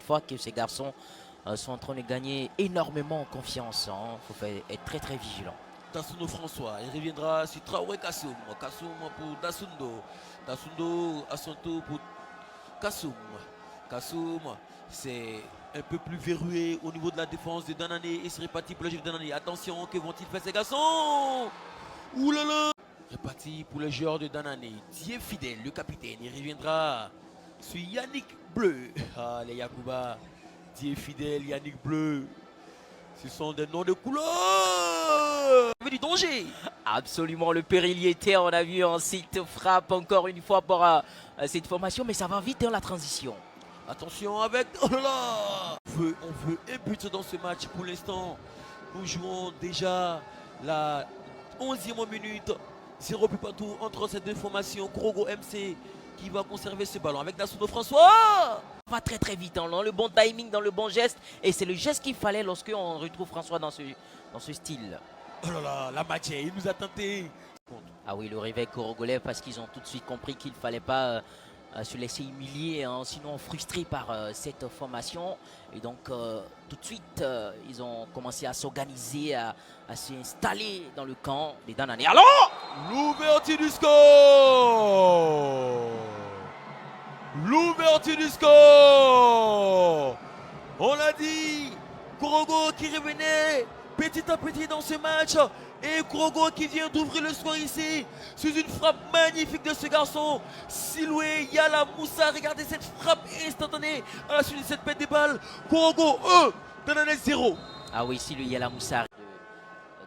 fois que ces garçons sont en train de gagner énormément en confiance. Il faut être très très vigilant. Tassundo François, il reviendra sur Traoré Kassoum. Kassoum pour Tassundo. Tassundo à son tour pour Kassoum. Kassoum, c'est un peu plus verrouillé au niveau de la défense de Danané. Et c'est réparti pour le jeu de Danané. Attention, que vont-ils faire ces garçons? Ouh là là! Réparti pour le joueur de Danané. Dieu fidèle, le capitaine. Il reviendra sur Yannick Bleu. Ah, les Yacouba. Dieu fidèle, Yannick Bleu. Ce sont des noms de couleur. Il y avait du danger. Absolument, le péril y était. On a vu ensuite frappe encore une fois pour cette formation. Mais ça va vite dans la transition. Attention avec... Oh là là! On veut un but dans ce match pour l'instant. Nous jouons déjà la 11e minute. 0 but partout entre ces deux formations. Krogo MC qui va conserver ce ballon avec Tassundo François. Va très très vite, dans le bon timing, dans le bon geste. Et c'est le geste qu'il fallait lorsqu'on retrouve François dans ce style. Oh là là, la matière, il nous a tenté. Ah oui, le réveil congolais parce qu'ils ont tout de suite compris qu'il ne fallait pas se laisser humilier, sinon frustrés par cette formation. Et donc tout de suite, ils ont commencé à s'organiser, à s'installer dans le camp des Danané. Alors l'ouverture du score. L'ouverture du score. On l'a dit, Krogo qui revenait petit à petit dans ce match. Et Krogo qui vient d'ouvrir le score ici. Sous une frappe magnifique de ce garçon. Siloué Yala Moussa. Regardez cette frappe instantanée à la suite de cette pète de balle. Krogo 1, Danané 0. Ah oui, ici le Yala Moussa de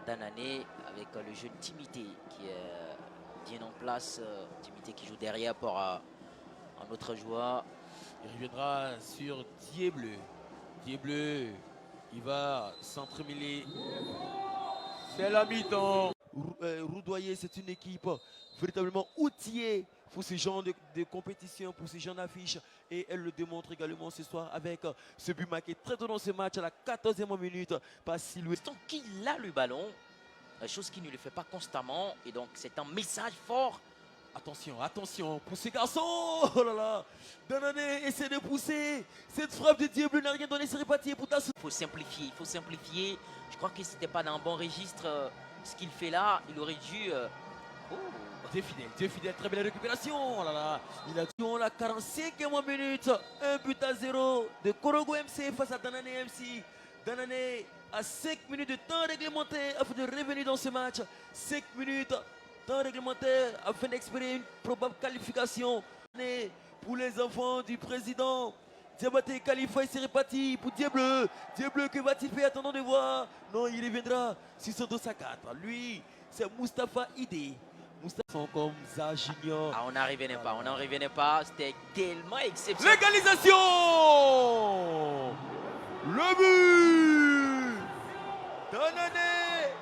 Danané avec le jeune Timité qui est bien en place. Timité qui joue derrière pour un autre joueur. Il reviendra sur Dieu-Bleu. Dieu-Bleu, il va s'entremêler. C'est la mi-temps. Roudoyer, c'est une équipe véritablement outillée pour ce genre de compétition, pour ce genre d'affiche. Et elle le démontre également ce soir avec ce but marqué très tôt dans ce match à la 14e minute par Siloué. Tant qu'il a le ballon, chose qu'il ne le fait pas constamment. Et donc c'est un message fort. Attention, attention pour ces garçons. Oh là là. Danané essaie de pousser. Cette frappe de Dieu Bleu n'a rien donné, c'est réparti pour Tassundo. Il faut simplifier. Je crois que ce n'était pas dans un bon registre ce qu'il fait là. Il aurait dû... Dieu fidèle, très belle récupération. Oh là là. Il a dit la 45e minute. 1 but à 0 de Krogo MC face à Danané MC. Danané a 5 minutes de temps réglementaire afin de revenir dans ce match. 5 minutes. Temps réglementaire afin d'expérimenter une probable qualification pour les enfants du président. Diabaté Khalifa, c'est réparti pour Dieu Bleu. Dieu Bleu, que va-t-il faire? Attendons de voir. Non, il reviendra sur son dos à 4. Lui, c'est Moustapha Idé. Moustapha comme ça, Junior. Ah, on n'en revenait pas. C'était tellement exceptionnel. Légalisation. Le but. Danané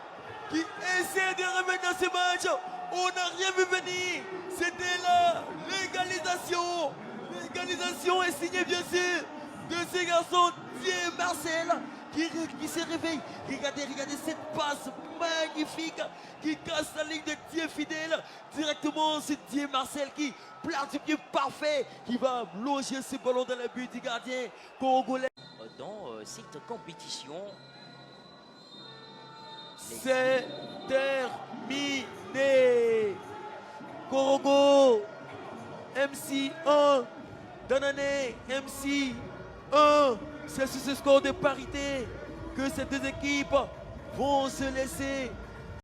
qui essaie de revenir dans ce match. On n'a rien vu venir. C'était la légalisation. Légalisation est signée bien sûr de ces garçons. Dieu Marcel qui se réveille. Regardez cette passe magnifique qui casse la ligne de Dieu fidèle. Directement c'est Dieu Marcel qui place du pied parfait. Qui va loger ce ballon dans le but du gardien congolais. Dans cette compétition, c'est terminé. Krogo MC 1, Danané MC 1. C'est sur ce score de parité que ces deux équipes vont se laisser